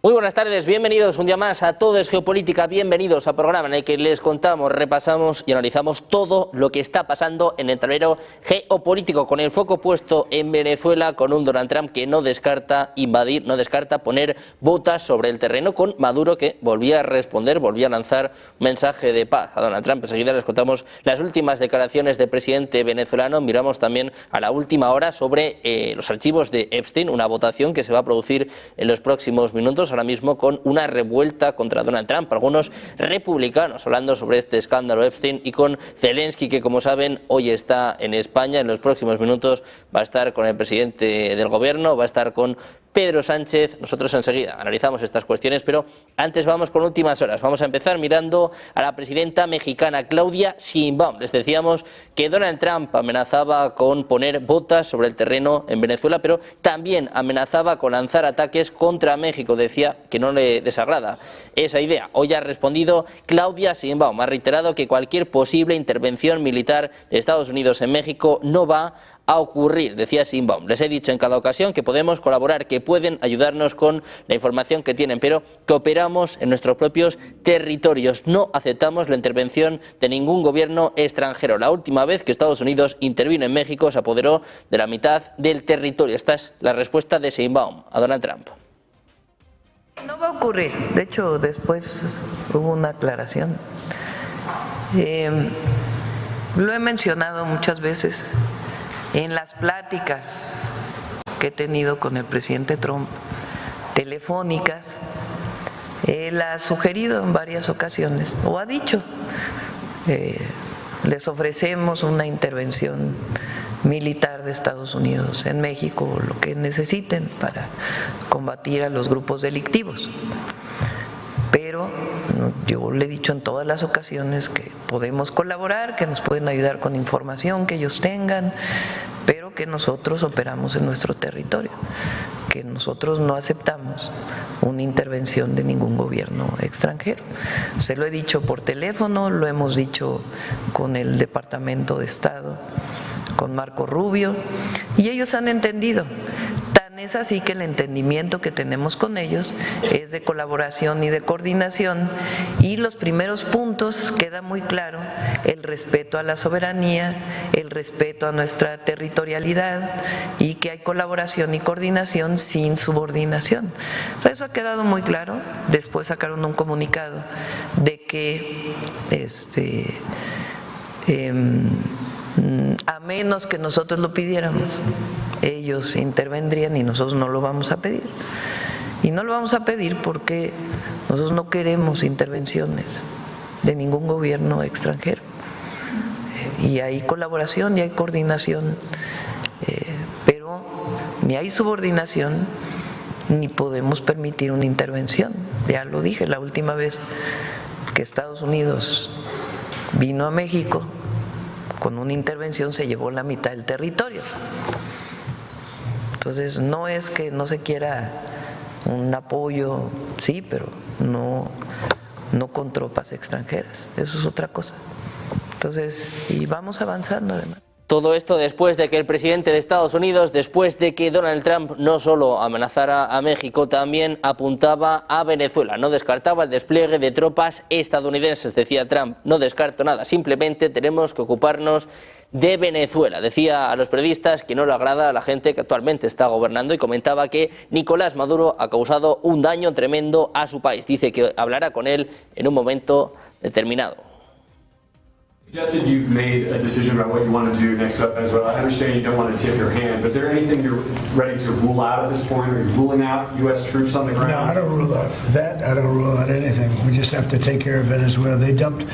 Muy buenas tardes, bienvenidos un día más a Todo es Geopolítica, bienvenidos al programa en el que les contamos, repasamos y analizamos todo lo que está pasando en el tablero geopolítico, con el foco puesto en Venezuela, con un Donald Trump que no descarta invadir, no descarta poner botas sobre el terreno, con Maduro que volvía a responder, volvía a lanzar un mensaje de paz a Donald Trump. Enseguida les contamos las últimas declaraciones del presidente venezolano, miramos también a la última hora sobre los archivos de Epstein, una votación que se va a producir en los próximos minutos, ahora mismo con una revuelta contra Donald Trump, algunos republicanos hablando sobre este escándalo Epstein, y con Zelensky, que como saben hoy está en España, en los próximos minutos va a estar con el presidente del gobierno, va a estar con Pedro Sánchez. Nosotros enseguida analizamos estas cuestiones, pero antes vamos con últimas horas. Vamos a empezar mirando a la presidenta mexicana Claudia Sheinbaum. Les decíamos que Donald Trump amenazaba con poner botas sobre el terreno en Venezuela, pero también amenazaba con lanzar ataques contra México. Decía que no le desagrada esa idea. Hoy ha respondido Claudia Sheinbaum, ha reiterado que cualquier posible intervención militar de Estados Unidos en México no va a ocurrir. Decía Sheinbaum: les he dicho en cada ocasión que podemos colaborar, que pueden ayudarnos con la información que tienen, pero que operamos en nuestros propios territorios. No aceptamos la intervención de ningún gobierno extranjero. La última vez que Estados Unidos intervino en México se apoderó de la mitad del territorio. Esta es la respuesta de Sheinbaum a Donald Trump. No va a ocurrir. De hecho, después hubo una aclaración. Lo he mencionado muchas veces en las pláticas que he tenido con el presidente Trump, telefónicas. Él ha sugerido en varias ocasiones, o ha dicho, les ofrecemos una intervención militar de Estados Unidos en México, lo que necesiten para combatir a los grupos delictivos. Pero yo le he dicho en todas las ocasiones que podemos colaborar, que nos pueden ayudar con información que ellos tengan, pero que nosotros operamos en nuestro territorio, que nosotros no aceptamos una intervención de ningún gobierno extranjero. Se lo he dicho por teléfono, lo hemos dicho con el Departamento de Estado, con Marco Rubio, y ellos han entendido. Es así que el entendimiento que tenemos con ellos es de colaboración y de coordinación, y los primeros puntos queda muy claro: el respeto a la soberanía, el respeto a nuestra territorialidad, y que hay colaboración y coordinación sin subordinación. O sea, eso ha quedado muy claro. Después sacaron un comunicado de que a menos que nosotros lo pidiéramos, ellos intervendrían, y nosotros no lo vamos a pedir. Y no lo vamos a pedir porque nosotros no queremos intervenciones de ningún gobierno extranjero. Y hay colaboración y hay coordinación, pero ni hay subordinación ni podemos permitir una intervención. Ya lo dije la última vez que Estados Unidos vino a México, con una intervención se llevó la mitad del territorio. Entonces, no es que no se quiera un apoyo, sí, pero no con tropas extranjeras. Eso es otra cosa. Entonces, y vamos avanzando además. Todo esto después de que el presidente de Estados Unidos, después de que Donald Trump no solo amenazara a México, también apuntaba a Venezuela. No descartaba el despliegue de tropas estadounidenses. Decía Trump: no descarto nada, simplemente tenemos que ocuparnos de Venezuela. Decía a los periodistas que no le agrada a la gente que actualmente está gobernando, y comentaba que Nicolás Maduro ha causado un daño tremendo a su país. Dice que hablará con él en un momento determinado. Suggested you've made a decision about what you want to do next up as well. I understand you don't want to tip your hand, but is there anything you're ready to rule out at this point? Are you ruling out U.S. troops on the ground? No, I don't rule out that. I don't rule out anything. We just have to take care of Venezuela. They dumped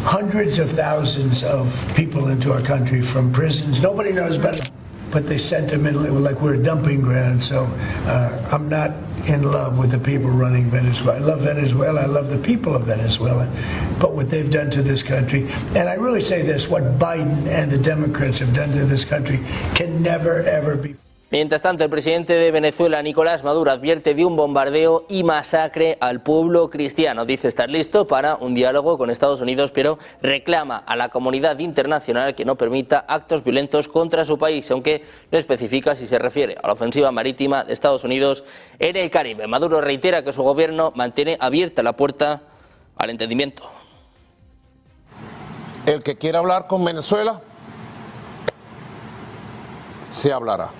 hundreds of thousands of people into our country from prisons. Nobody knows better, but they sent them in like we're a dumping ground. So I'm not in love with the people running Venezuela. I love Venezuela. I love the people of Venezuela. But what they've done to this country, and I really say this, what Biden and the Democrats have done to this country can never, ever be. Mientras tanto, el presidente de Venezuela, Nicolás Maduro, advierte de un bombardeo y masacre al pueblo cristiano. Dice estar listo para un diálogo con Estados Unidos, pero reclama a la comunidad internacional que no permita actos violentos contra su país, aunque no especifica si se refiere a la ofensiva marítima de Estados Unidos en el Caribe. Maduro reitera que su gobierno mantiene abierta la puerta al entendimiento. El que quiera hablar con Venezuela, se hablará.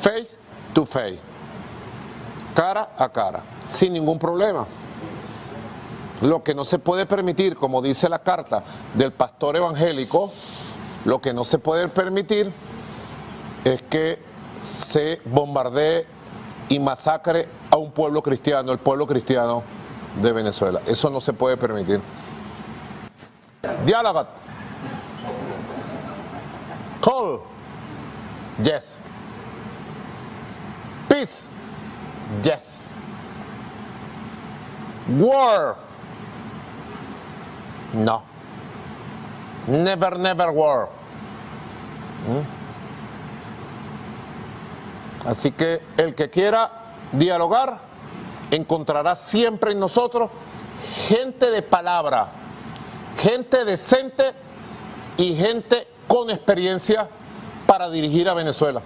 Face to face, cara a cara, sin ningún problema. Lo que no se puede permitir, como dice la carta del pastor evangélico, lo que no se puede permitir es que se bombardee y masacre a un pueblo cristiano, el pueblo cristiano de Venezuela. Eso no se puede permitir. Diálogo. Call. Yes. Peace. Yes. War. No. Never, never war. Así que el que quiera dialogar encontrará siempre en nosotros gente de palabra, gente decente y gente con experiencia para dirigir a Venezuela.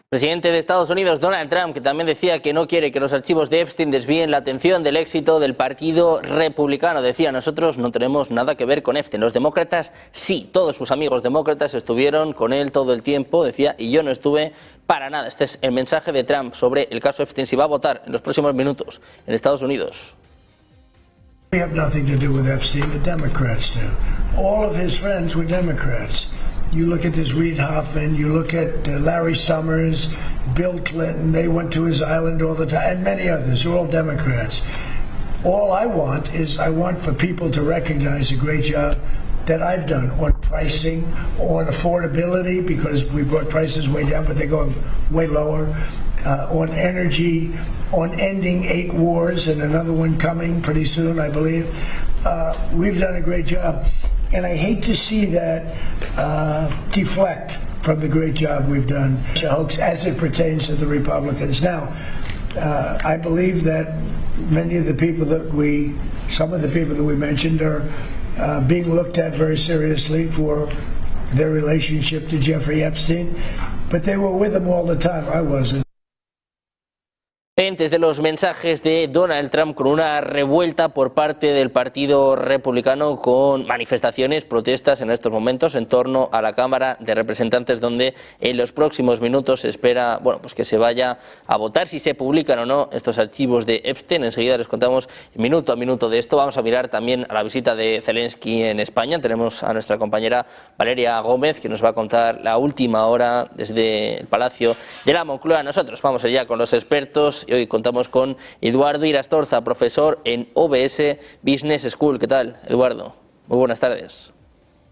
El presidente de Estados Unidos, Donald Trump, que también decía que no quiere que los archivos de Epstein desvíen la atención del éxito del Partido Republicano. Decía, nosotros no tenemos nada que ver con Epstein. Los demócratas sí, todos sus amigos demócratas estuvieron con él todo el tiempo, decía, y yo no estuve para nada. Este es el mensaje de Trump sobre el caso Epstein, si va a votar en los próximos minutos en Estados Unidos. We have nothing to do with Epstein. The Democrats do. All of his friends were Democrats. You look at this Reid Hoffman, you look at Larry Summers, Bill Clinton, they went to his island all the time, and many others, they're all Democrats. All I want is for people to recognize the great job that I've done on pricing, on affordability, because we brought prices way down, but they're going way lower, on energy, on ending 8 wars and another one coming pretty soon, I believe. We've done a great job. And I hate to see that deflect from the great job we've done, as it pertains to the Republicans. Now, I believe that many of the people some of the people that we mentioned are being looked at very seriously for their relationship to Jeffrey Epstein, but they were with him all the time. I wasn't. Desde los mensajes de Donald Trump con una revuelta por parte del Partido Republicano, con manifestaciones, protestas en estos momentos en torno a la Cámara de Representantes, donde en los próximos minutos se espera que se vaya a votar si se publican o no estos archivos de Epstein. Enseguida les contamos minuto a minuto de esto. Vamos a mirar también a la visita de Zelensky en España. Tenemos a nuestra compañera Valeria Gómez, que nos va a contar la última hora desde el Palacio de la Moncloa. Nosotros vamos allá con los expertos. Y hoy contamos con Eduardo Irastorza, profesor en OBS Business School. ¿Qué tal, Eduardo? Muy buenas tardes.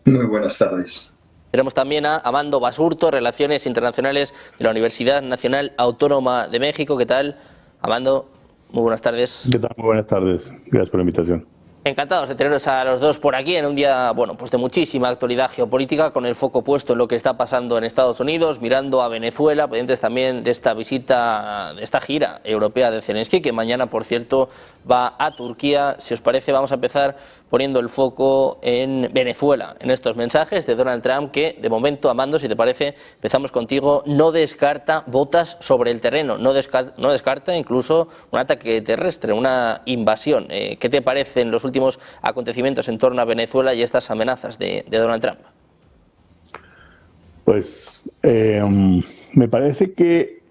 Muy buenas tardes. Tenemos también a Amando Basurto, Relaciones Internacionales de la Universidad Nacional Autónoma de México. ¿Qué tal, Amando? Muy buenas tardes. ¿Qué tal? Muy buenas tardes. Gracias por la invitación. Encantados de teneros a los dos por aquí en un día de muchísima actualidad geopolítica, con el foco puesto en lo que está pasando en Estados Unidos, mirando a Venezuela, pendientes también de esta visita, de esta gira europea de Zelensky, que mañana, por cierto, va a Turquía. Si os parece, vamos a empezar poniendo el foco en Venezuela, en estos mensajes de Donald Trump, que de momento, Amando, si te parece, empezamos contigo, no descarta botas sobre el terreno, no descarta incluso un ataque terrestre, una invasión. ¿Qué te parecen los últimos acontecimientos en torno a Venezuela y estas amenazas de Donald Trump? Pues me parece que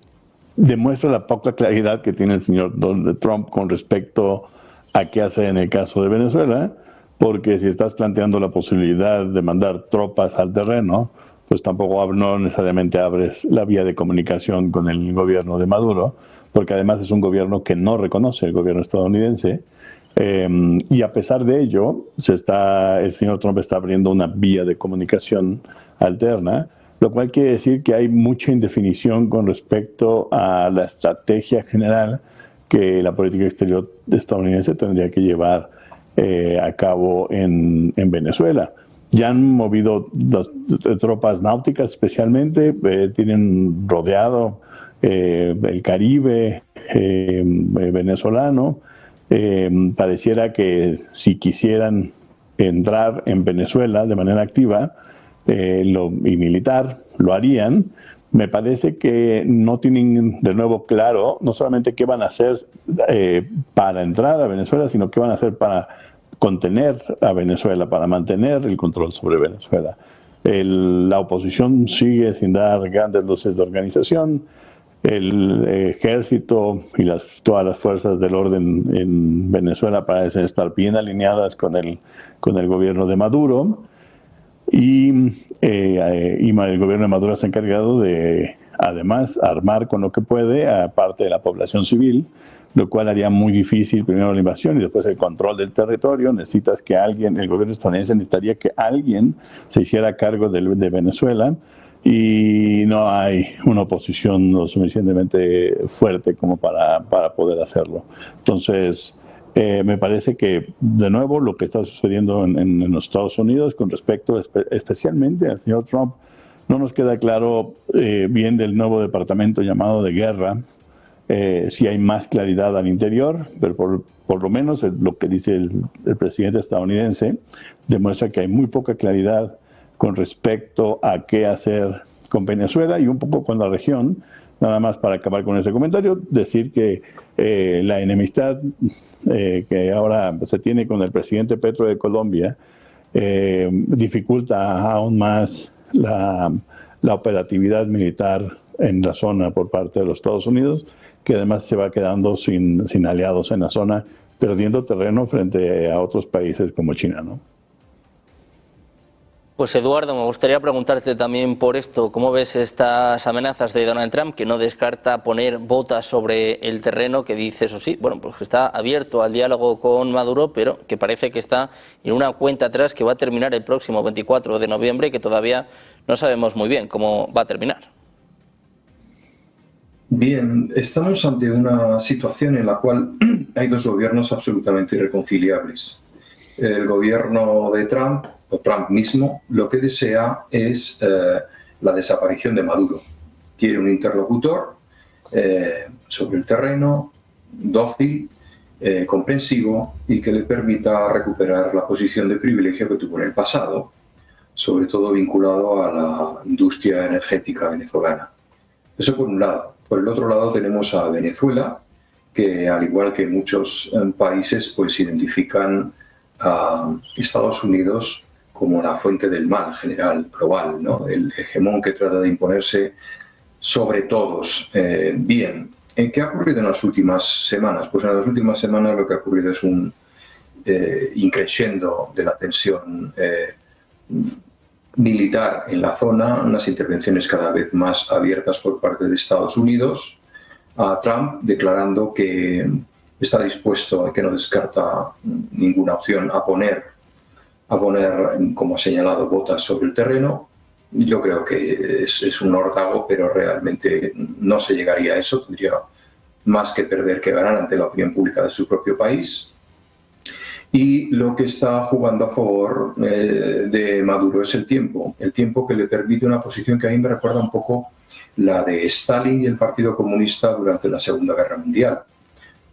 demuestra la poca claridad que tiene el señor Donald Trump con respecto a qué hace en el caso de Venezuela, porque si estás planteando la posibilidad de mandar tropas al terreno, pues tampoco no necesariamente abres la vía de comunicación con el gobierno de Maduro, porque además es un gobierno que no reconoce el gobierno estadounidense. Y a pesar de ello, el señor Trump está abriendo una vía de comunicación alterna, lo cual quiere decir que hay mucha indefinición con respecto a la estrategia general que la política exterior estadounidense tendría que llevar a cabo en Venezuela. Ya han movido las tropas náuticas especialmente, tienen rodeado el Caribe venezolano. Pareciera que si quisieran entrar en Venezuela de manera activa y militar, lo harían. Me parece que no tienen de nuevo claro no solamente qué van a hacer para entrar a Venezuela, sino qué van a hacer para contener a Venezuela, para mantener el control sobre Venezuela. La oposición sigue sin dar grandes luces de organización. El ejército y todas las fuerzas del orden en Venezuela parecen estar bien alineadas con el gobierno de Maduro. Y el gobierno de Maduro se ha encargado de, además, armar con lo que puede a parte de la población civil, lo cual haría muy difícil primero la invasión y después el control del territorio. Necesitas que alguien, el gobierno estadounidense necesitaría que alguien se hiciera cargo de Venezuela, y no hay una oposición lo suficientemente fuerte como para poder hacerlo. Entonces, me parece que, de nuevo, lo que está sucediendo en los Estados Unidos con respecto especialmente al señor Trump, no nos queda claro bien del nuevo departamento llamado de guerra, si hay más claridad al interior, pero por lo menos lo que dice el presidente estadounidense demuestra que hay muy poca claridad con respecto a qué hacer con Venezuela y un poco con la región. Nada más para acabar con ese comentario, decir que la enemistad que ahora se tiene con el presidente Petro de Colombia dificulta aún más la operatividad militar en la zona por parte de los Estados Unidos, que además se va quedando sin aliados en la zona, perdiendo terreno frente a otros países como China, ¿no? Pues Eduardo, me gustaría preguntarte también por esto. ¿Cómo ves estas amenazas de Donald Trump, que no descarta poner botas sobre el terreno, que dice, eso sí, bueno, pues que está abierto al diálogo con Maduro, pero que parece que está en una cuenta atrás que va a terminar el próximo 24 de noviembre y que todavía no sabemos muy bien cómo va a terminar? Bien, estamos ante una situación en la cual hay dos gobiernos absolutamente irreconciliables. El gobierno de Trump, o Trump mismo, lo que desea es la desaparición de Maduro. Quiere un interlocutor sobre el terreno, dócil, comprensivo y que le permita recuperar la posición de privilegio que tuvo en el pasado, sobre todo vinculado a la industria energética venezolana. Eso por un lado. Por el otro lado tenemos a Venezuela, que al igual que muchos países, pues identifican a Estados Unidos como la fuente del mal general, global, ¿no? El hegemón que trata de imponerse sobre todos. Bien, ¿qué ha ocurrido en las últimas semanas? Pues en las últimas semanas lo que ha ocurrido es un increciendo de la tensión militar en la zona, unas intervenciones cada vez más abiertas por parte de Estados Unidos, a Trump declarando que está dispuesto, que no descarta ninguna opción, a poner, como ha señalado, botas sobre el terreno. Yo creo que es un órdago, pero realmente no se llegaría a eso. Tendría más que perder que ganar ante la opinión pública de su propio país. Y lo que está jugando a favor de Maduro es el tiempo que le permite una posición que a mí me recuerda un poco la de Stalin y el Partido Comunista durante la Segunda Guerra Mundial.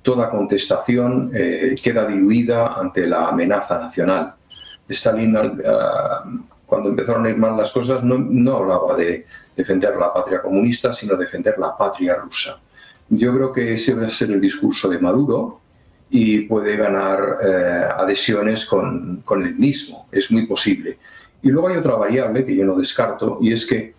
Toda contestación queda diluida ante la amenaza nacional. Stalin, cuando empezaron a ir mal las cosas, no hablaba de defender la patria comunista, sino defender la patria rusa. Yo creo que ese va a ser el discurso de Maduro y puede ganar adhesiones con el mismo. Es muy posible. Y luego hay otra variable que yo no descarto, y es que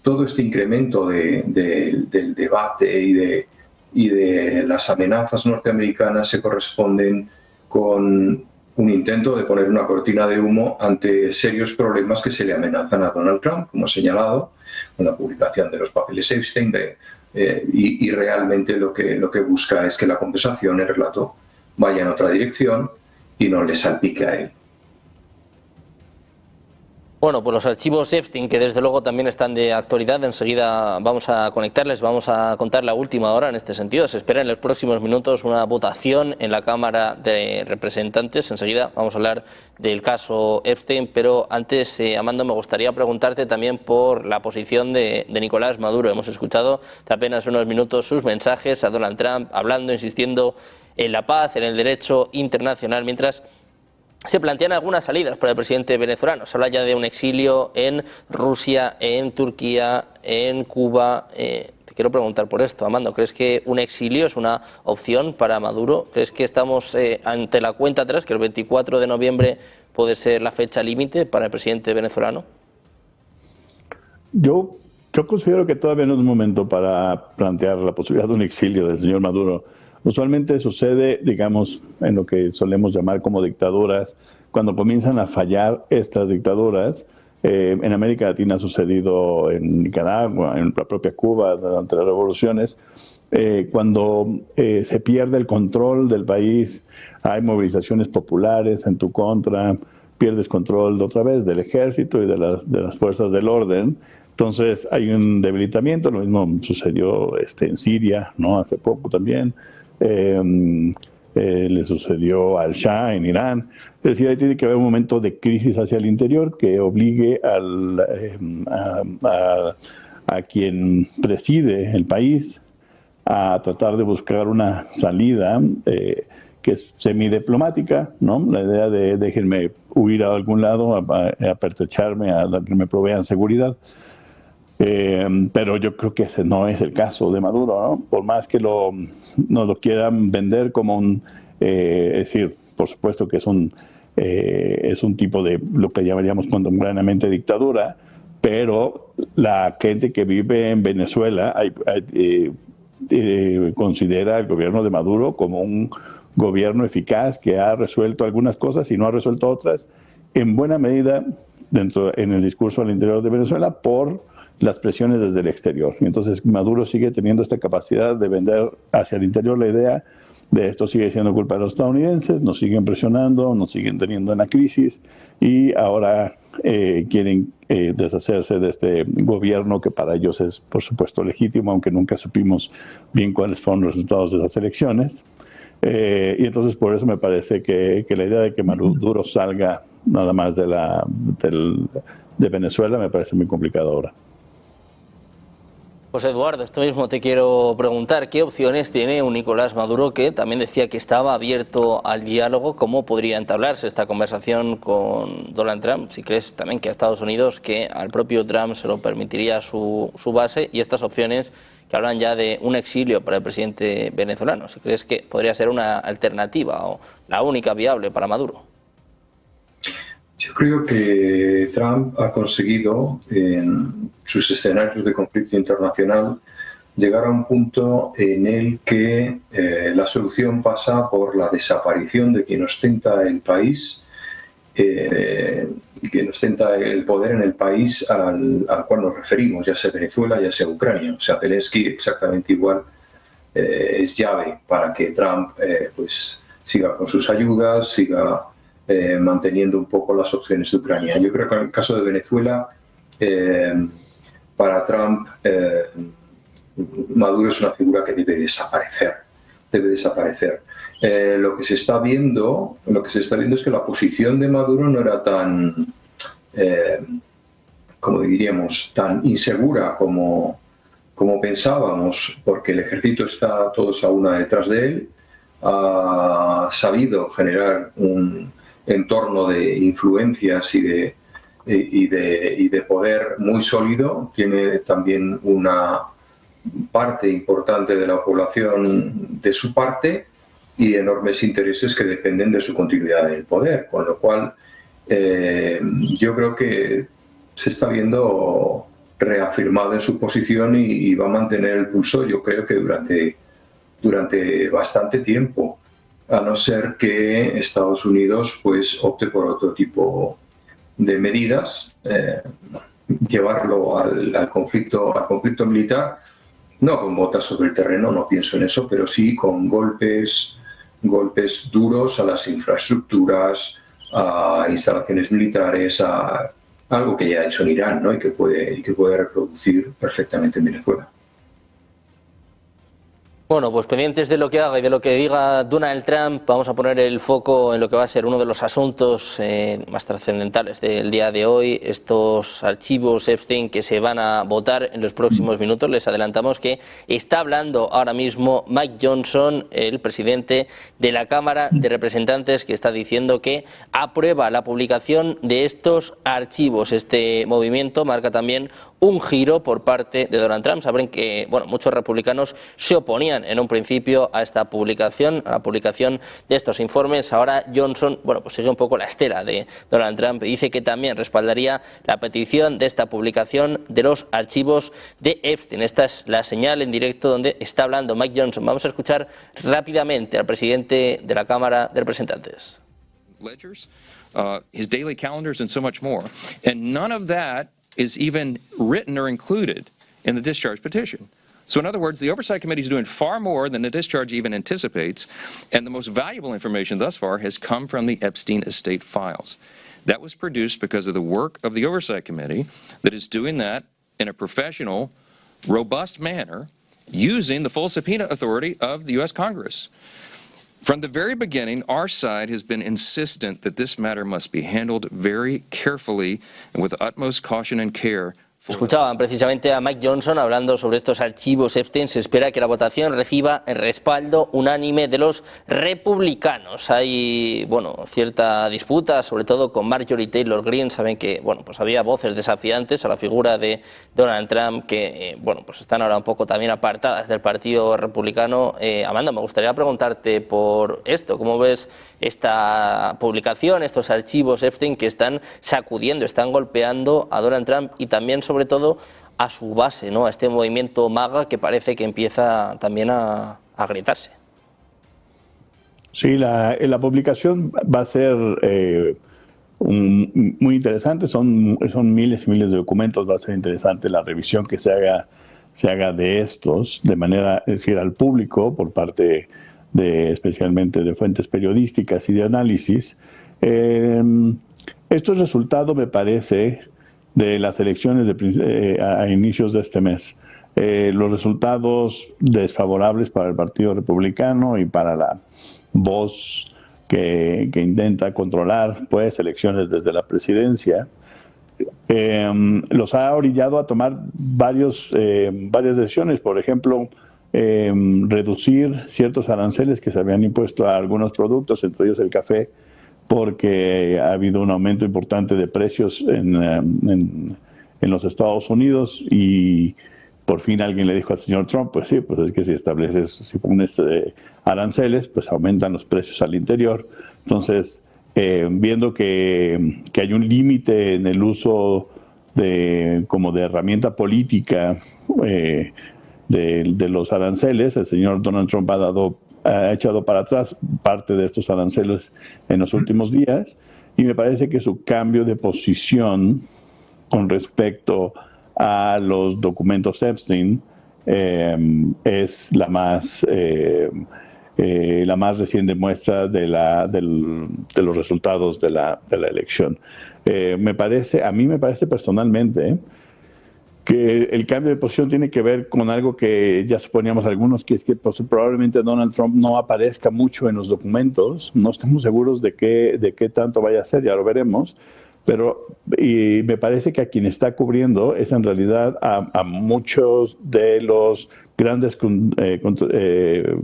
todo este incremento del debate y de las amenazas norteamericanas se corresponden con un intento de poner una cortina de humo ante serios problemas que se le amenazan a Donald Trump, como he señalado, con la publicación de los papeles Epstein, y realmente lo que busca es que la conversación, el relato, vaya en otra dirección y no le salpique a él. Bueno, pues los archivos Epstein, que desde luego también están de actualidad, enseguida vamos a conectarles, vamos a contar la última hora en este sentido. Se espera en los próximos minutos una votación en la Cámara de Representantes. Enseguida vamos a hablar del caso Epstein, pero antes, Amando, me gustaría preguntarte también por la posición de Nicolás Maduro. Hemos escuchado hace apenas unos minutos sus mensajes a Donald Trump, hablando, insistiendo en la paz, en el derecho internacional, mientras se plantean algunas salidas para el presidente venezolano. Se habla ya de un exilio en Rusia, en Turquía, en Cuba. Te quiero preguntar por esto, Amando. ¿Crees que un exilio es una opción para Maduro? ¿Crees que estamos ante la cuenta atrás, que el 24 de noviembre puede ser la fecha límite para el presidente venezolano? Yo considero que todavía no es momento para plantear la posibilidad de un exilio del señor Maduro. Usualmente sucede, digamos, en lo que solemos llamar como dictaduras, cuando comienzan a fallar estas dictaduras. En América Latina ha sucedido en Nicaragua, en la propia Cuba, durante las revoluciones. Cuando se pierde el control del país, hay movilizaciones populares en tu contra, pierdes control otra vez del ejército y de las fuerzas del orden. Entonces hay un debilitamiento. Lo mismo sucedió en Siria, ¿no? Hace poco también. Le sucedió al Shah en Irán. Es decir, ahí tiene que haber un momento de crisis hacia el interior que obligue a quien preside el país a tratar de buscar una salida que es semidiplomática, ¿no? La idea de déjenme huir a algún lado, a pertrecharme, a que me provean seguridad. Pero yo creo que ese no es el caso de Maduro, ¿no? Por más que nos lo quieran vender como un... es decir, por supuesto que es un tipo de lo que llamaríamos contemporáneamente dictadura, pero la gente que vive en Venezuela considera el gobierno de Maduro como un gobierno eficaz que ha resuelto algunas cosas y no ha resuelto otras, en buena medida en el discurso al interior de Venezuela por las presiones desde el exterior. Y entonces Maduro sigue teniendo esta capacidad de vender hacia el interior la idea de esto sigue siendo culpa de los estadounidenses, nos siguen presionando, nos siguen teniendo en la crisis y ahora quieren deshacerse de este gobierno que para ellos es, por supuesto, legítimo, aunque nunca supimos bien cuáles fueron los resultados de esas elecciones. Y entonces por eso me parece que la idea de que Maduro salga nada más de Venezuela me parece muy complicado ahora. Pues Eduardo, esto mismo te quiero preguntar, ¿qué opciones tiene un Nicolás Maduro que también decía que estaba abierto al diálogo? ¿Cómo podría entablarse esta conversación con Donald Trump? Si crees también que a Estados Unidos, que al propio Trump se lo permitiría su base, y estas opciones que hablan ya de un exilio para el presidente venezolano, si crees que podría ser una alternativa o la única viable para Maduro. Yo creo que Trump ha conseguido en sus escenarios de conflicto internacional llegar a un punto en el que la solución pasa por la desaparición de quien ostenta el país, quien ostenta el poder en el país al cual nos referimos, ya sea Venezuela, ya sea Ucrania. O sea, Zelensky exactamente igual es llave para que Trump pues siga con sus ayudas, siga manteniendo un poco las opciones de Ucrania. Yo creo que en el caso de Venezuela, para Trump, Maduro es una figura que debe desaparecer. Lo que se está viendo es que la posición de Maduro no era tan, como diríamos, tan insegura como pensábamos, porque el ejército está todos a una detrás de él, ha sabido generar un entorno de influencias y de poder muy sólido. Tiene también una parte importante de la población de su parte y enormes intereses que dependen de su continuidad en el poder, con lo cual yo creo que se está viendo reafirmado en su posición y va a mantener el pulso, yo creo que durante bastante tiempo, a no ser que Estados Unidos pues opte por otro tipo de medidas, llevarlo al conflicto militar, no con botas sobre el terreno, no pienso en eso, pero sí con golpes duros a las infraestructuras, a instalaciones militares, a algo que ya ha hecho en Irán, ¿no? y que puede reproducir perfectamente en Venezuela. Bueno, pues pendientes de lo que haga y de lo que diga Donald Trump, vamos a poner el foco en lo que va a ser uno de los asuntos más trascendentales del día de hoy, estos archivos Epstein que se van a votar en los próximos minutos. Les adelantamos que está hablando ahora mismo Mike Johnson, el presidente de la Cámara de Representantes, que está diciendo que aprueba la publicación de estos archivos. Este movimiento marca también un giro por parte de Donald Trump. Saben que muchos republicanos se oponían en un principio a esta publicación, a la publicación de estos informes. Ahora Johnson pues sigue un poco la estela de Donald Trump y dice que también respaldaría la petición de esta publicación de los archivos de Epstein. Esta es la señal en directo donde está hablando Mike Johnson. Vamos a escuchar rápidamente al presidente de la Cámara de Representantes. Ledgers, his daily calendars and so much more. And none of that is even written or included in the discharge petition. So in other words, the Oversight Committee is doing far more than the discharge even anticipates, and the most valuable information thus far has come from the Epstein estate files. That was produced because of the work of the Oversight Committee that is doing that in a professional, robust manner, using the full subpoena authority of the U.S. Congress. From the very beginning, our side has been insistent that this matter must be handled very carefully and with the utmost caution and care. Escuchaban precisamente a Mike Johnson hablando sobre estos archivos Epstein. Se espera que la votación reciba el respaldo unánime de los republicanos. Hay cierta disputa, sobre todo con Marjorie Taylor Greene. Saben que pues había voces desafiantes a la figura de Donald Trump que pues están ahora un poco también apartadas del Partido Republicano. Amanda, me gustaría preguntarte por esto. ¿Cómo ves esta publicación, estos archivos Epstein que están sacudiendo, están golpeando a Donald Trump y también sobre todo a su base, ¿no? A este movimiento MAGA que parece que empieza también a agrietarse? Sí, la publicación va a ser muy interesante, son miles y miles de documentos, va a ser interesante la revisión que se haga de estos, de manera, es decir, al público por parte especialmente de fuentes periodísticas y de análisis. Esto es resultado, me parece, de las elecciones a inicios de este mes. Los resultados desfavorables para el Partido Republicano y para la voz que intenta controlar elecciones desde la presidencia, los ha orillado a tomar varias decisiones. Por ejemplo, reducir ciertos aranceles que se habían impuesto a algunos productos, entre ellos el café, porque ha habido un aumento importante de precios en los Estados Unidos y por fin alguien le dijo al señor Trump, pues sí, pues es que si pones aranceles, pues aumentan los precios al interior. Entonces, viendo que hay un límite en el uso como de herramienta política de los aranceles, el señor Donald Trump ha echado para atrás parte de estos aranceles en los últimos días y me parece que su cambio de posición con respecto a los documentos Epstein es la más reciente muestra de los resultados de la elección. A mí me parece personalmente que el cambio de posición tiene que ver con algo que ya suponíamos algunos, que es que probablemente Donald Trump no aparezca mucho en los documentos. No estamos seguros de qué tanto vaya a ser, ya lo veremos. Y me parece que a quien está cubriendo es en realidad a muchos de los grandes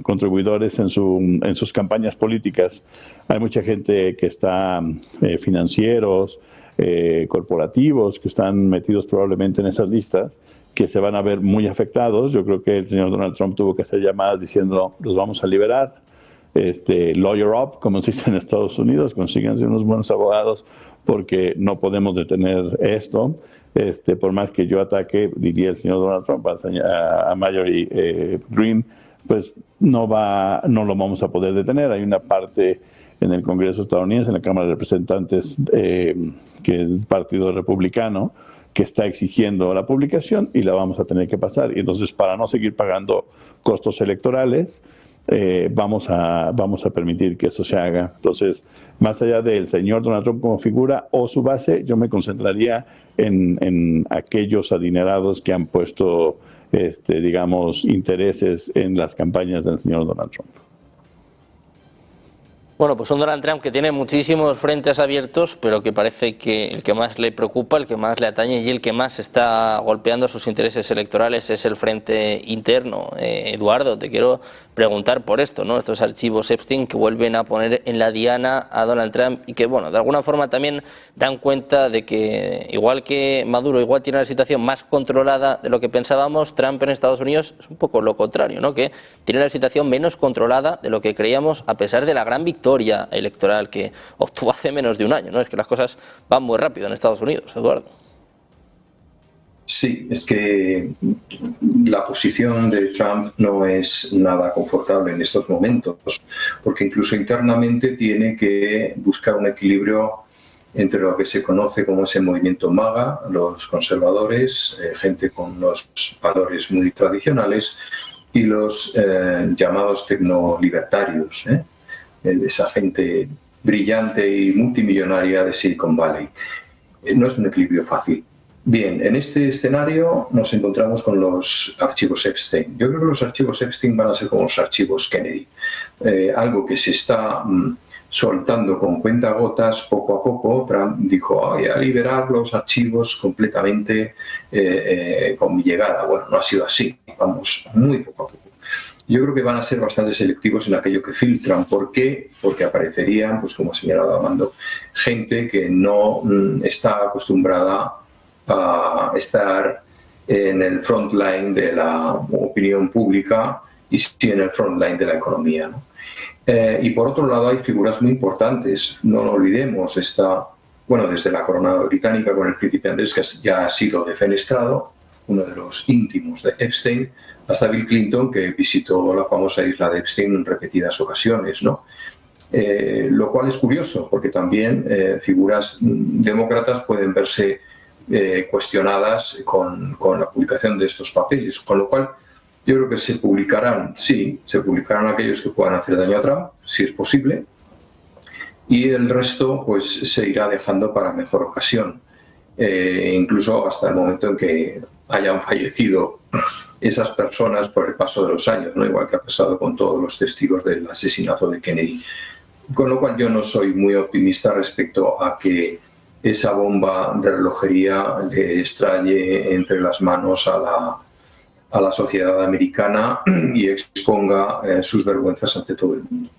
contribuidores en sus campañas políticas. Hay mucha gente que está financieros, corporativos que están metidos probablemente en esas listas, que se van a ver muy afectados. Yo creo que el señor Donald Trump tuvo que hacer llamadas diciendo, los vamos a liberar, lawyer up, como se dice en Estados Unidos, consíganse unos buenos abogados porque no podemos detener esto. Por más que yo ataque, diría el señor Donald Trump, a Marjorie Greene, pues no lo vamos a poder detener. Hay una parte en el Congreso estadounidense, en la Cámara de Representantes, que es el Partido Republicano, que está exigiendo la publicación y la vamos a tener que pasar. Y entonces, para no seguir pagando costos electorales, vamos a permitir que eso se haga. Entonces, más allá del señor Donald Trump como figura o su base, yo me concentraría en aquellos adinerados que han puesto, digamos, intereses en las campañas del señor Donald Trump. Bueno, pues un Donald Trump que tiene muchísimos frentes abiertos, pero que parece que el que más le preocupa, el que más le atañe y el que más está golpeando sus intereses electorales es el frente interno. Eduardo, te quiero preguntar por esto, ¿no? Estos archivos Epstein que vuelven a poner en la diana a Donald Trump y que, bueno, de alguna forma también dan cuenta de que, igual que Maduro igual tiene una situación más controlada de lo que pensábamos, Trump en Estados Unidos es un poco lo contrario, ¿no? Que tiene una situación menos controlada de lo que creíamos, a pesar de la gran victoria electoral que obtuvo hace menos de un año, ¿no? Es que las cosas van muy rápido en Estados Unidos, Eduardo. Sí, es que la posición de Trump no es nada confortable en estos momentos, porque incluso internamente tiene que buscar un equilibrio entre lo que se conoce como ese movimiento MAGA, los conservadores, gente con unos valores muy tradicionales, y los llamados tecnolibertarios, esa gente brillante y multimillonaria de Silicon Valley. No es un equilibrio fácil. Bien, en este escenario nos encontramos con los archivos Epstein. Yo creo que los archivos Epstein van a ser como los archivos Kennedy, algo que se está soltando con cuentagotas poco a poco. Trump dijo, a liberar los archivos completamente con mi llegada. Bueno, no ha sido así, vamos muy poco a poco. Yo creo que van a ser bastante selectivos en aquello que filtran. ¿Por qué? Porque aparecerían, pues como ha señalado Armando, gente que no está acostumbrada a estar en el front line de la opinión pública y sí en el front line de la economía, ¿no? Y por otro lado hay figuras muy importantes, no lo olvidemos, desde la corona británica con el príncipe Andrés, que ya ha sido defenestrado, uno de los íntimos de Epstein, hasta Bill Clinton, que visitó la famosa isla de Epstein en repetidas ocasiones, ¿no? Lo cual es curioso, porque también figuras demócratas pueden verse cuestionadas con la publicación de estos papeles, con lo cual yo creo que se publicarán aquellos que puedan hacer daño a Trump, si es posible, y el resto pues se irá dejando para mejor ocasión, incluso hasta el momento en que hayan fallecido esas personas por el paso de los años, ¿no? Igual que ha pasado con todos los testigos del asesinato de Kennedy. Con lo cual yo no soy muy optimista respecto a que esa bomba de relojería le extrañe entre las manos a la sociedad americana y exponga sus vergüenzas ante todo el mundo.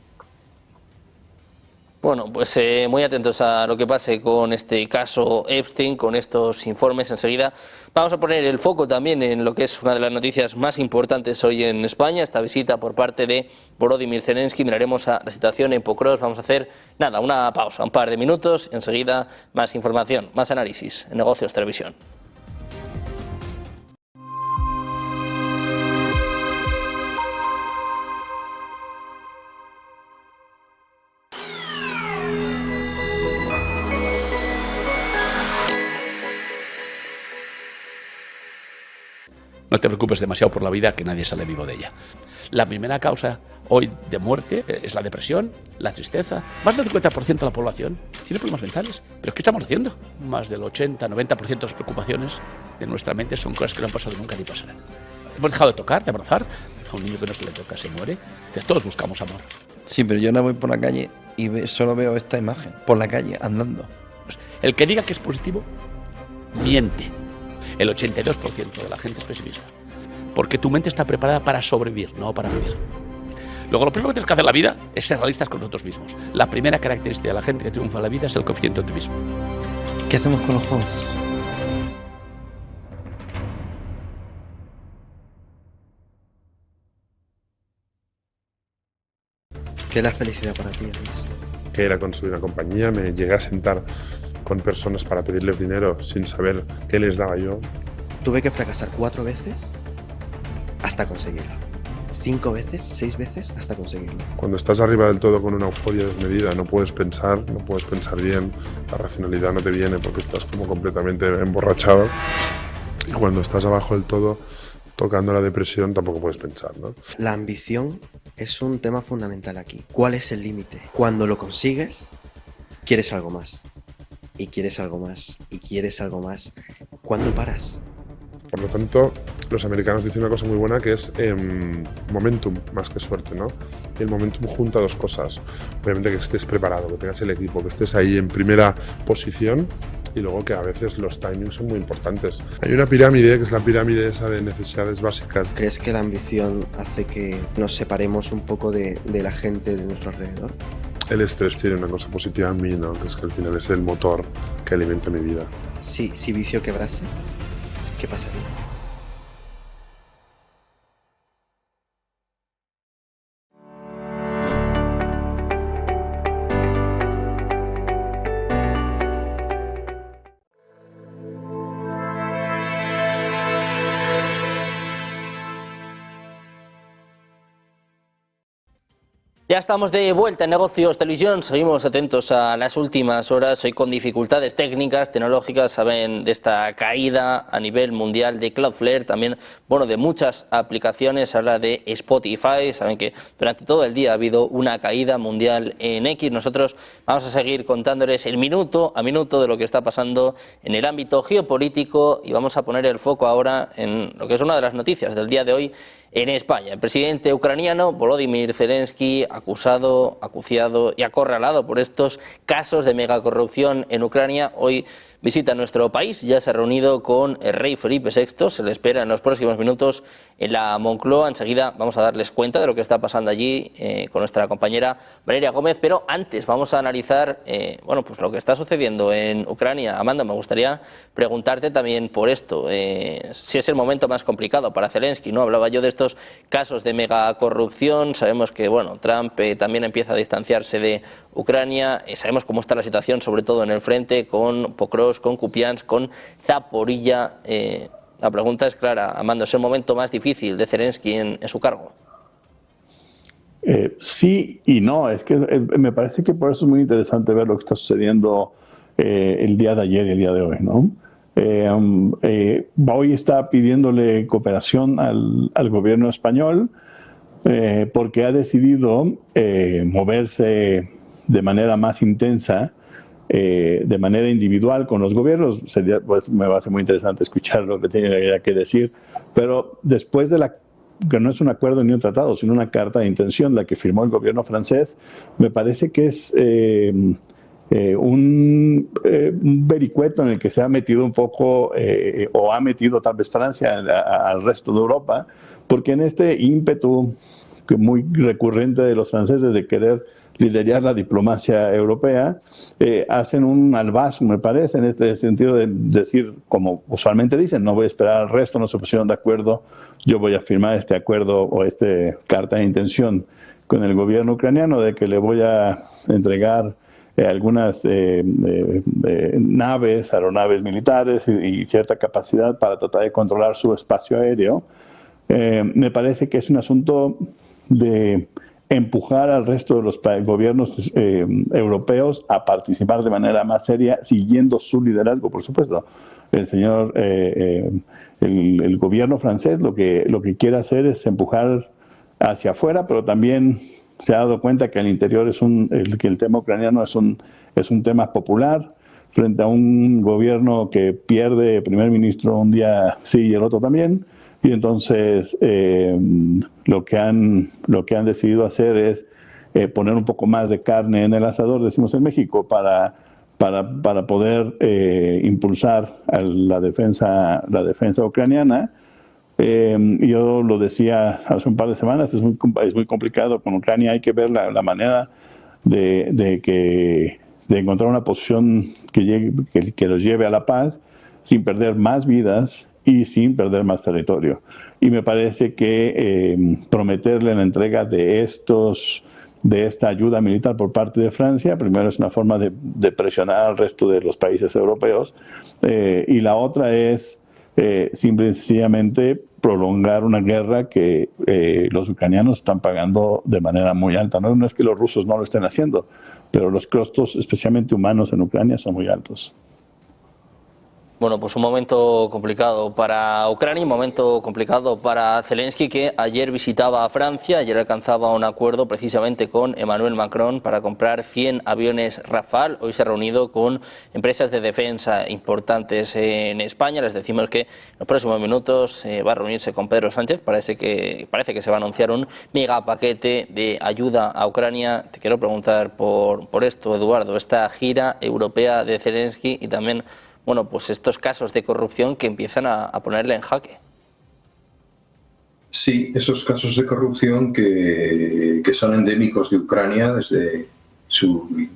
Bueno, pues muy atentos a lo que pase con este caso Epstein, con estos informes. Enseguida vamos a poner el foco también en lo que es una de las noticias más importantes hoy en España, esta visita por parte de Volodymyr Zelensky. Miraremos a la situación en Pokros. Vamos a hacer, una pausa, un par de minutos. Enseguida más información, más análisis en Negocios Televisión. No te preocupes demasiado por la vida, que nadie sale vivo de ella. La primera causa hoy de muerte es la depresión, la tristeza. Más del 50% de la población tiene problemas mentales. ¿Pero qué estamos haciendo? Más del 80-90% de las preocupaciones de nuestra mente son cosas que no han pasado nunca ni pasarán. Hemos dejado de tocar, de abrazar. A un niño que no se le toca se muere. Todos buscamos amor. Sí, pero yo no voy por la calle y solo veo esta imagen. Por la calle, andando. El que diga que es positivo, miente. El 82% de la gente es pesimista. Porque tu mente está preparada para sobrevivir, no para vivir. Luego, lo primero que tienes que hacer en la vida es ser realistas con nosotros mismos. La primera característica de la gente que triunfa en la vida es el coeficiente de optimismo. ¿Qué hacemos con los jóvenes? ¿Qué es la felicidad para ti, Luis? Que era construir una compañía, me llegué a sentar con personas para pedirles dinero sin saber qué les daba yo. Tuve que fracasar 4 veces hasta conseguirlo. 5 veces, 6 veces hasta conseguirlo. Cuando estás arriba del todo con una euforia desmedida, no puedes pensar bien, la racionalidad no te viene porque estás como completamente emborrachado. Y cuando estás abajo del todo, tocando la depresión, tampoco puedes pensar, ¿no? La ambición Es un tema fundamental aquí. ¿Cuál es el límite? Cuando lo consigues, quieres algo más. Y quieres algo más. Y quieres algo más. ¿Cuándo paras? Por lo tanto, los americanos dicen una cosa muy buena que es momentum más que suerte, ¿no? Y el momentum junta dos cosas. Obviamente que estés preparado, que tengas el equipo, que estés ahí en primera posición y luego que a veces los timings son muy importantes. Hay una pirámide que es la pirámide esa de necesidades básicas. ¿Crees que la ambición hace que nos separemos un poco de la gente de nuestro alrededor? El estrés tiene una cosa positiva en mí, ¿no? Que es que al final es el motor que alimenta mi vida. Si Vicio quebrase, ¿qué pasaría? Ya estamos de vuelta en Negocios Televisión, seguimos atentos a las últimas horas, hoy con dificultades técnicas, tecnológicas, saben de esta caída a nivel mundial de Cloudflare, también bueno, de muchas aplicaciones, habla de Spotify, saben que durante todo el día ha habido una caída mundial en X, nosotros vamos a seguir contándoles el minuto a minuto de lo que está pasando en el ámbito geopolítico y vamos a poner el foco ahora en lo que es una de las noticias del día de hoy, en España. El presidente ucraniano Volodymyr Zelensky, acusado, acuciado y acorralado por estos casos de megacorrupción en Ucrania, hoy visita nuestro país, ya se ha reunido con el rey Felipe VI, se le espera en los próximos minutos en la Moncloa. Enseguida vamos a darles cuenta de lo que está pasando allí con nuestra compañera Valeria Gómez, pero antes vamos a analizar bueno, pues lo que está sucediendo en Ucrania. Amanda, me gustaría preguntarte también por esto, si es el momento más complicado para Zelensky, ¿no? Hablaba yo de estos casos de megacorrupción, sabemos que bueno, Trump también empieza a distanciarse de Ucrania, sabemos cómo está la situación, sobre todo en el frente, con Pokrovsk, con Kupiansk, con Zaporilla. La pregunta es clara, Amando, ¿es el momento más difícil de Zelensky en su cargo? Sí y no, es que me parece que por eso es muy interesante ver lo que está sucediendo el día de ayer y el día de hoy, ¿no? Hoy está pidiéndole cooperación al gobierno español porque ha decidido moverse de manera más intensa, de manera individual con los gobiernos. Sería, pues, me va a ser muy interesante escuchar lo que tiene que decir, pero después de que no es un acuerdo ni un tratado, sino una carta de intención, la que firmó el gobierno francés, me parece que es un vericueto en el que se ha metido un poco, o ha metido tal vez Francia al resto de Europa, porque en este ímpetu que muy recurrente de los franceses de querer liderar la diplomacia europea, hacen un albazo, me parece, en este sentido de decir, como usualmente dicen, no voy a esperar al resto, no se pusieron de acuerdo, yo voy a firmar este acuerdo o esta carta de intención con el gobierno ucraniano de que le voy a entregar algunas naves, aeronaves militares y cierta capacidad para tratar de controlar su espacio aéreo. Me parece que es un asunto de empujar al resto de los gobiernos europeos a participar de manera más seria, siguiendo su liderazgo, por supuesto. El gobierno francés lo que quiere hacer es empujar hacia afuera, pero también se ha dado cuenta que al interior que el tema ucraniano es un tema popular, frente a un gobierno que pierde primer ministro un día sí y el otro también. Y entonces lo que han decidido hacer es poner un poco más de carne en el asador, decimos en México, para poder impulsar a la defensa ucraniana. Yo lo decía hace un par de semanas, es muy complicado con Ucrania, hay que ver la manera de encontrar una posición que los lleve a la paz sin perder más vidas y sin perder más territorio. Y me parece que prometerle la entrega de esta ayuda militar por parte de Francia, primero es una forma de presionar al resto de los países europeos, y la otra es simple y sencillamente prolongar una guerra que los ucranianos están pagando de manera muy alta. No es que los rusos no lo estén haciendo, pero los costos, especialmente humanos en Ucrania, son muy altos. Bueno, pues un momento complicado para Ucrania, un momento complicado para Zelensky, que ayer visitaba a Francia, ayer alcanzaba un acuerdo precisamente con Emmanuel Macron para comprar 100 aviones Rafale. Hoy se ha reunido con empresas de defensa importantes en España. Les decimos que en los próximos minutos va a reunirse con Pedro Sánchez. Parece que se va a anunciar un megapaquete de ayuda a Ucrania. Te quiero preguntar por esto, Eduardo, esta gira europea de Zelensky y también, bueno, pues estos casos de corrupción que empiezan a ponerle en jaque. Sí, esos casos de corrupción que son endémicos de Ucrania desde su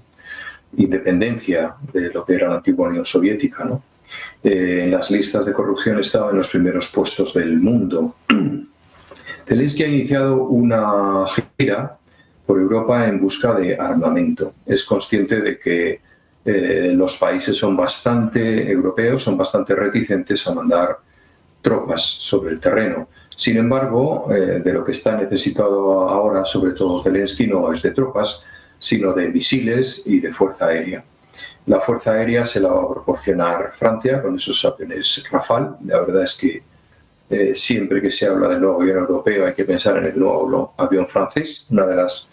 independencia de lo que era la antigua Unión Soviética, ¿no? En las listas de corrupción estaba en los primeros puestos del mundo. Zelensky ha iniciado una gira por Europa en busca de armamento. Es consciente de que los países europeos son bastante reticentes a mandar tropas sobre el terreno. Sin embargo, de lo que está necesitado ahora, sobre todo Zelensky, no es de tropas, sino de misiles y de fuerza aérea. La fuerza aérea se la va a proporcionar Francia con esos aviones Rafale. La verdad es que siempre que se habla del nuevo avión europeo hay que pensar en el nuevo avión francés. Una de las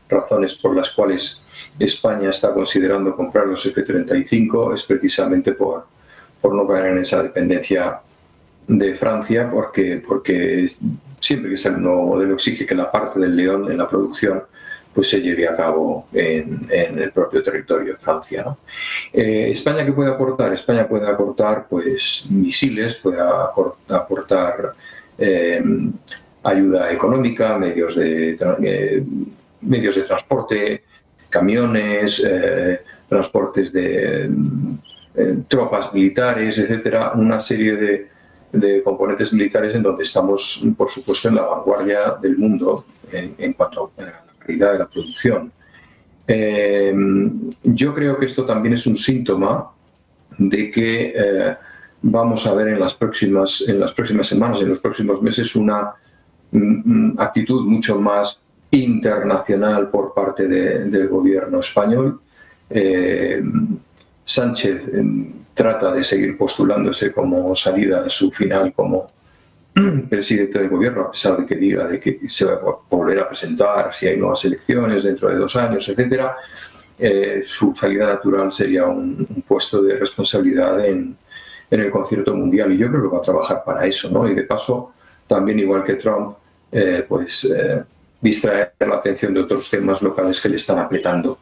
razones por las cuales España está considerando comprar los F-35 es precisamente por no caer en esa dependencia de Francia, porque siempre que sale un nuevo modelo exige que la parte del león en la producción pues se lleve a cabo en el propio territorio de Francia, ¿no? ¿España qué puede aportar? España puede aportar pues misiles, puede aportar ayuda económica, medios de transporte, camiones, transportes de tropas militares, etcétera, una serie de componentes militares en donde estamos, por supuesto, en la vanguardia del mundo en cuanto a la calidad de la producción. Yo creo que esto también es un síntoma de que vamos a ver en las próximas semanas, en los próximos meses, una actitud mucho más internacional por parte del gobierno español. Sánchez trata de seguir postulándose como salida en su final como presidente del gobierno, a pesar de que diga de que se va a volver a presentar si hay nuevas elecciones dentro de 2 años, etcétera. Su salida natural sería un puesto de responsabilidad en el concierto mundial, y yo creo que va a trabajar para eso, ¿no? Y de paso, también igual que Trump, distraer la atención de otros temas locales que le están apretando.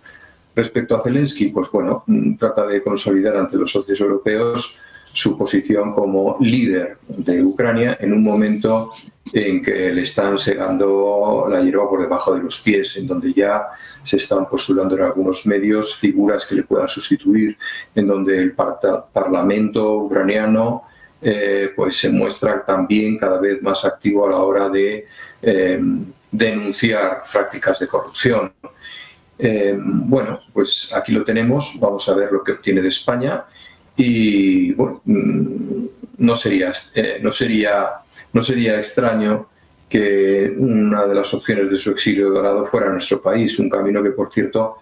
Respecto a Zelensky, pues bueno, trata de consolidar ante los socios europeos su posición como líder de Ucrania en un momento en que le están segando la hierba por debajo de los pies, en donde ya se están postulando en algunos medios figuras que le puedan sustituir, en donde el Parlamento ucraniano pues se muestra también cada vez más activo a la hora de denunciar prácticas de corrupción. Bueno, pues aquí lo tenemos, vamos a ver lo que obtiene de España y bueno, no sería extraño que una de las opciones de su exilio dorado fuera nuestro país, un camino que, por cierto,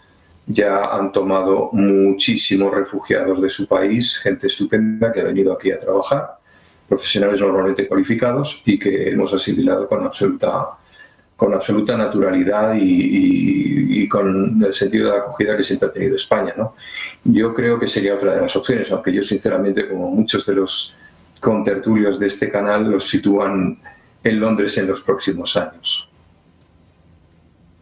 ya han tomado muchísimos refugiados de su país, gente estupenda que ha venido aquí a trabajar, profesionales normalmente cualificados y que hemos asimilado con absoluta naturalidad y con el sentido de acogida que siempre ha tenido España, ¿no? Yo creo que sería otra de las opciones, aunque yo sinceramente, como muchos de los contertulios de este canal, los sitúan en Londres en los próximos años.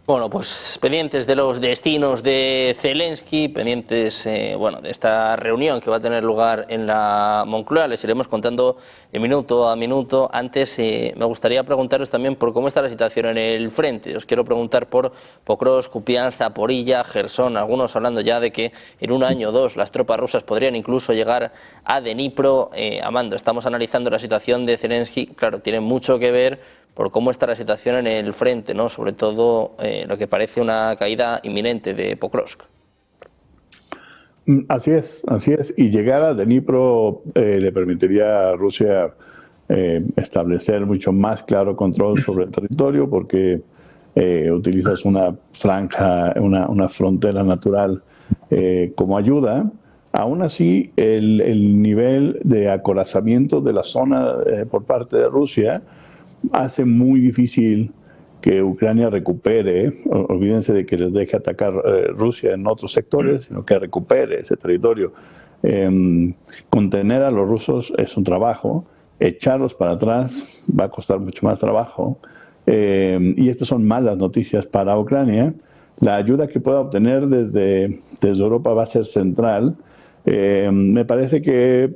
Bueno, pues pendientes de los destinos de Zelensky, pendientes bueno, de esta reunión que va a tener lugar en la Moncloa, les iremos contando minuto a minuto. Antes me gustaría preguntaros también por cómo está la situación en el frente. Os quiero preguntar por Pokrovsk, Kupiansk, Zaporilla, Jersón, algunos hablando ya de que en 1 año o 2 las tropas rusas podrían incluso llegar a Dnipro. Amando, estamos analizando la situación de Zelensky, claro, tiene mucho que ver por cómo está la situación en el frente, ¿no? Sobre todo lo que parece una caída inminente de Pokrovsk. Así es, y llegar a Dnipro le permitiría a Rusia establecer mucho más claro control sobre el territorio, porque utilizas una franja, una frontera natural como ayuda, Aún así, el nivel de acorazamiento de la zona por parte de Rusia hace muy difícil que Ucrania recupere, olvídense de que les deje atacar Rusia en otros sectores, sino que recupere ese territorio. Contener a los rusos es un trabajo, echarlos para atrás va a costar mucho más trabajo, y estas son malas noticias para Ucrania. La ayuda que pueda obtener desde Europa va a ser central. Me parece que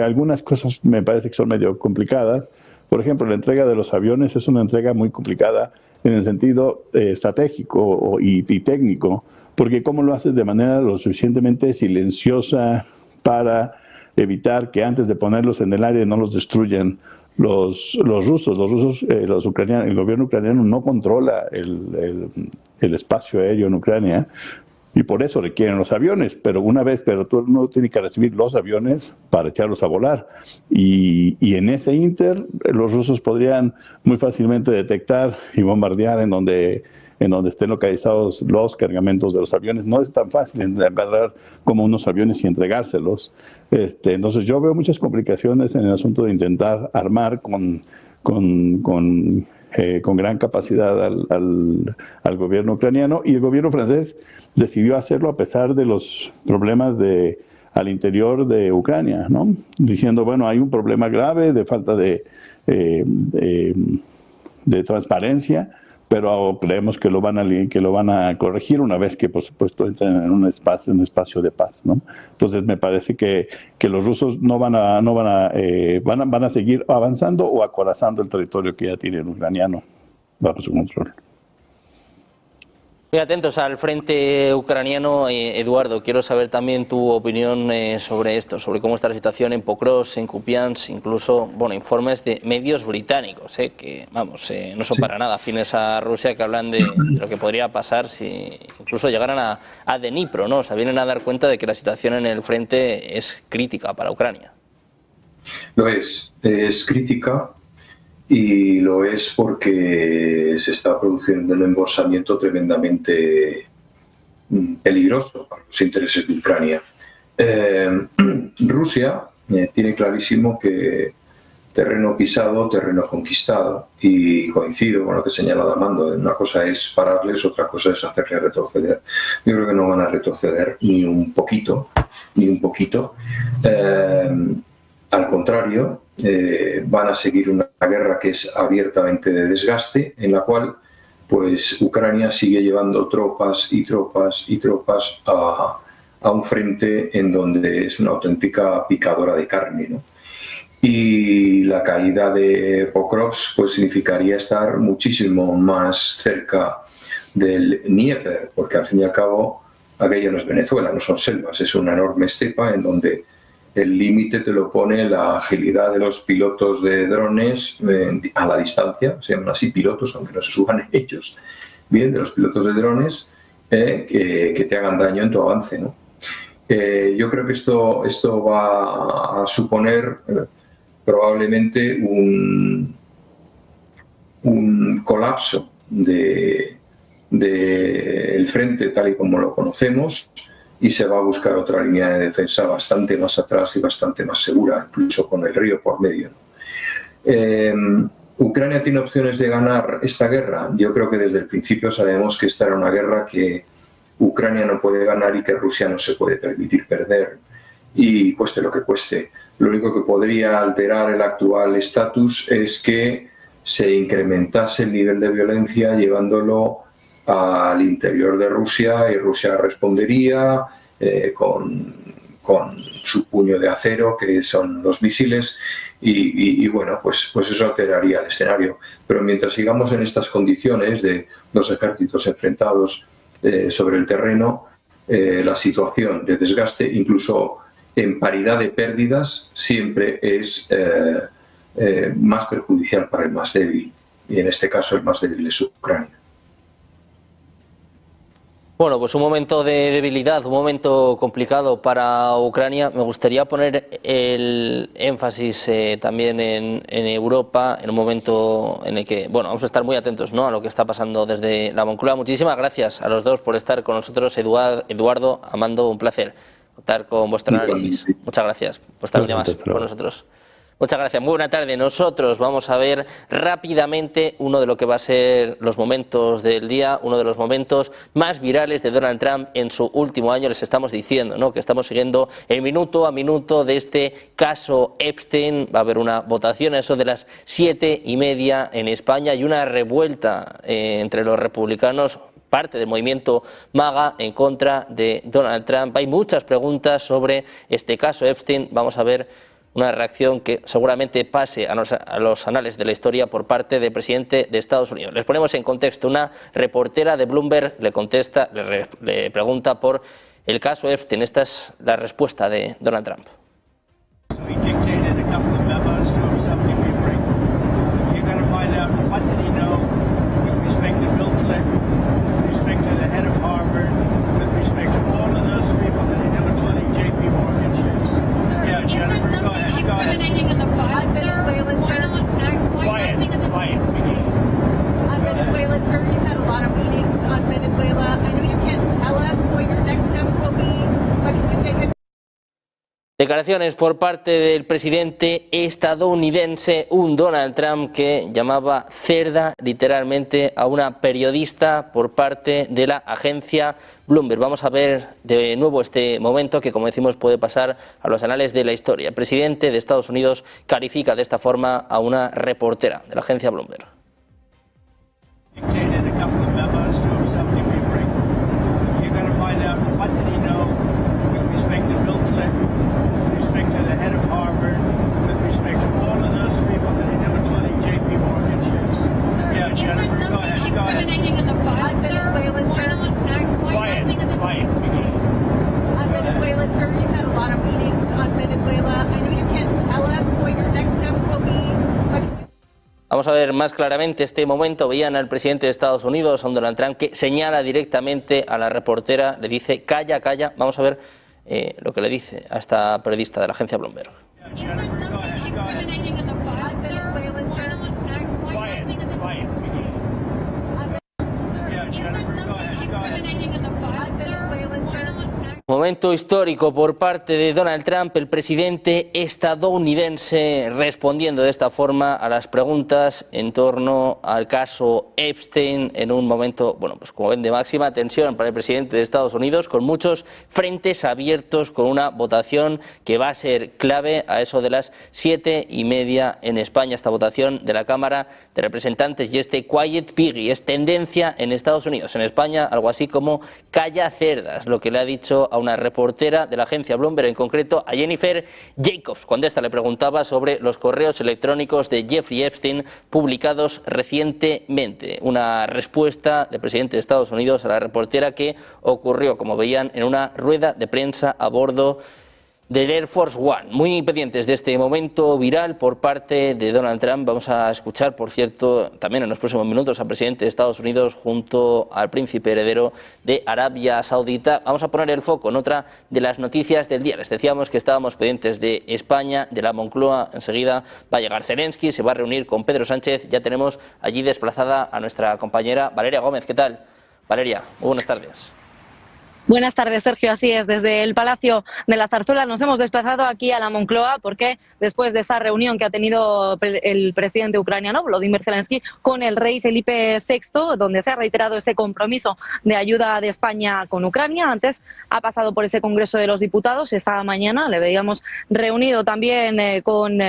algunas cosas me parece que son medio complicadas. Por ejemplo, la entrega de los aviones es una entrega muy complicada en el sentido estratégico y técnico, porque ¿cómo lo haces de manera lo suficientemente silenciosa para evitar que antes de ponerlos en el aire no los destruyan los rusos? Los ucranianos, el gobierno ucraniano no controla el espacio aéreo en Ucrania, y por eso requieren los aviones, pero tú no tienes que recibir los aviones para echarlos a volar. Y en ese ínter, los rusos podrían muy fácilmente detectar y bombardear en donde estén localizados los cargamentos de los aviones. No es tan fácil agarrar como unos aviones y entregárselos. Entonces yo veo muchas complicaciones en el asunto de intentar armar con gran capacidad al gobierno ucraniano, y el gobierno francés decidió hacerlo a pesar de los problemas al interior de Ucrania, ¿no? Diciendo, bueno, hay un problema grave de falta de transparencia, pero creemos que lo van a corregir una vez que, por supuesto, entren en un espacio de paz, ¿no? Entonces me parece que los rusos van a seguir avanzando o acorazando el territorio que ya tiene el ucraniano bajo su control. Muy atentos al frente ucraniano. Eduardo, quiero saber también tu opinión sobre esto, sobre cómo está la situación en Pokrovsk, en Kupiansk, incluso, bueno, informes de medios británicos, que, vamos, no son para nada afines a Rusia, que hablan de lo que podría pasar si incluso llegaran a Dnipro, ¿no? O sea, vienen a dar cuenta de que la situación en el frente es crítica para Ucrania. Lo es crítica. Y lo es porque se está produciendo un embolsamiento tremendamente peligroso para los intereses de Ucrania. Rusia tiene clarísimo que terreno pisado, terreno conquistado, y coincido con lo que señala Damando. Una cosa es pararles, otra cosa es hacerles retroceder. Yo creo que no van a retroceder ni un poquito. Al contrario, van a seguir una guerra que es abiertamente de desgaste, en la cual pues Ucrania sigue llevando tropas a un frente en donde es una auténtica picadora de carne, ¿no? Y la caída de Pokrovsk pues significaría estar muchísimo más cerca del Dnieper, porque al fin y al cabo aquello no es Venezuela, no son selvas, es una enorme estepa en donde el límite te lo pone la agilidad de los pilotos de drones a la distancia, se llaman así pilotos, aunque no se suban ellos, bien, de los pilotos de drones que te hagan daño en tu avance, ¿no? Yo creo que esto va a suponer probablemente un colapso del frente tal y como lo conocemos, y se va a buscar otra línea de defensa bastante más atrás y bastante más segura, incluso con el río por medio. ¿Ucrania tiene opciones de ganar esta guerra? Yo creo que desde el principio sabemos que esta era una guerra que Ucrania no puede ganar y que Rusia no se puede permitir perder, y cueste lo que cueste. Lo único que podría alterar el actual estatus es que se incrementase el nivel de violencia llevándolo al interior de Rusia, y Rusia respondería con su puño de acero, que son los misiles, y bueno, pues eso alteraría el escenario. Pero mientras sigamos en estas condiciones de dos ejércitos enfrentados sobre el terreno, la situación de desgaste, incluso en paridad de pérdidas, siempre es más perjudicial para el más débil, y en este caso el más débil es Ucrania. Bueno, pues un momento de debilidad, un momento complicado para Ucrania. Me gustaría poner el énfasis también en Europa, en un momento en el que, bueno, vamos a estar muy atentos, ¿no?, a lo que está pasando desde la Moncloa. Muchísimas gracias a los dos por estar con nosotros. Eduardo, Amando, un placer. contar con vuestro análisis. Muchas gracias por estar un día más con nosotros. Muchas gracias. Muy buena tarde. Nosotros vamos a ver rápidamente uno de lo que va a ser los momentos del día, uno de los momentos más virales de Donald Trump en su último año. Les estamos diciendo, ¿no?, que estamos siguiendo el minuto a minuto de este caso Epstein. Va a haber una votación a eso de las 7:30 en España y una revuelta entre los republicanos, parte del movimiento MAGA, en contra de Donald Trump. Hay muchas preguntas sobre este caso Epstein. Vamos a ver una reacción que seguramente pase a los anales de la historia por parte del presidente de Estados Unidos. Les ponemos en contexto. Una reportera de Bloomberg le pregunta por el caso Epstein. Esta es la respuesta de Donald Trump. Declaraciones por parte del presidente estadounidense, un Donald Trump que llamaba cerda literalmente a una periodista por parte de la agencia Bloomberg. Vamos a ver de nuevo este momento que, como decimos, puede pasar a los anales de la historia. El presidente de Estados Unidos califica de esta forma a una reportera de la agencia Bloomberg. Vamos a ver más claramente este momento. Veían al presidente de Estados Unidos, a Donald Trump, que señala directamente a la reportera, le dice calla, calla. Vamos a ver lo que le dice a esta periodista de la agencia Bloomberg. Momento histórico por parte de Donald Trump, el presidente estadounidense respondiendo de esta forma a las preguntas en torno al caso Epstein en un momento, bueno, pues como ven, de máxima tensión para el presidente de Estados Unidos, con muchos frentes abiertos, con una votación que va a ser clave a eso de las 7:30 en España. Esta votación de la Cámara de Representantes y este Quiet Piggy es tendencia en Estados Unidos. En España, algo así como calla cerdas, lo que le ha dicho a una reportera de la agencia Bloomberg, en concreto a Jennifer Jacobs, cuando ésta le preguntaba sobre los correos electrónicos de Jeffrey Epstein publicados recientemente. Una respuesta del presidente de Estados Unidos a la reportera que ocurrió, como veían, en una rueda de prensa a bordo del Air Force One. Muy pendientes de este momento viral por parte de Donald Trump. Vamos a escuchar, por cierto, también en los próximos minutos al presidente de Estados Unidos junto al príncipe heredero de Arabia Saudita. Vamos a poner el foco en otra de las noticias del día. Les decíamos que estábamos pendientes de España, de la Moncloa. Enseguida va a llegar Zelensky, se va a reunir con Pedro Sánchez. Ya tenemos allí desplazada a nuestra compañera Valeria Gómez. ¿Qué tal? Valeria, muy buenas tardes. Buenas tardes, Sergio. Así es, desde el Palacio de la Zarzuela nos hemos desplazado aquí a la Moncloa porque después de esa reunión que ha tenido el presidente ucraniano, Volodymyr Zelensky, con el rey Felipe VI, donde se ha reiterado ese compromiso de ayuda de España con Ucrania. Antes ha pasado por ese Congreso de los Diputados. Esta mañana le veíamos reunido también con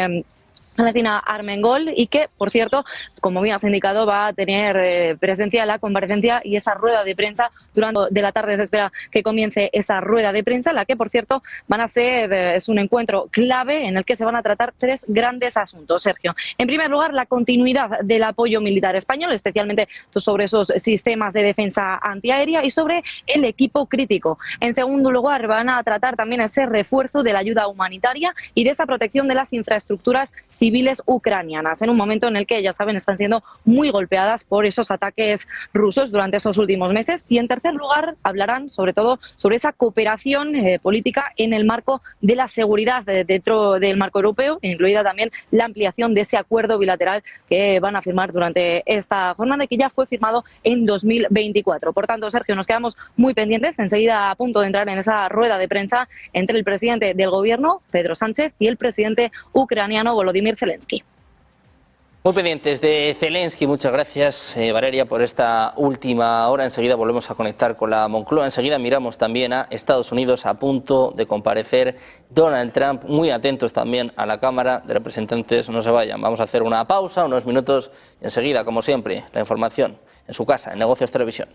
Valentina Armengol y que, por cierto, como bien has indicado, va a tener presencia en la comparecencia y esa rueda de prensa. Durante de la tarde se espera que comience esa rueda de prensa, la que, por cierto, van a ser, es un encuentro clave en el que se van a tratar tres grandes asuntos, Sergio. En primer lugar, la continuidad del apoyo militar español, especialmente sobre esos sistemas de defensa antiaérea y sobre el equipo crítico. En segundo lugar, van a tratar también ese refuerzo de la ayuda humanitaria y de esa protección de las infraestructuras civiles ucranianas, en un momento en el que, ya saben, están siendo muy golpeadas por esos ataques rusos durante estos últimos meses. Y en tercer lugar, hablarán sobre todo sobre esa cooperación política en el marco de la seguridad dentro del marco europeo, incluida también la ampliación de ese acuerdo bilateral que van a firmar durante esta jornada y que ya fue firmado en 2024. Por tanto, Sergio, nos quedamos muy pendientes, enseguida a punto de entrar en esa rueda de prensa entre el presidente del gobierno, Pedro Sánchez, y el presidente ucraniano, Volodymyr Zelensky. Muy pendientes de Zelensky, muchas gracias Valeria por esta última hora. Enseguida volvemos a conectar con la Moncloa, enseguida miramos también a Estados Unidos, a punto de comparecer Donald Trump, muy atentos también a la Cámara de Representantes, no se vayan, vamos a hacer una pausa, unos minutos y enseguida, como siempre, la información en su casa, en Negocios Televisión.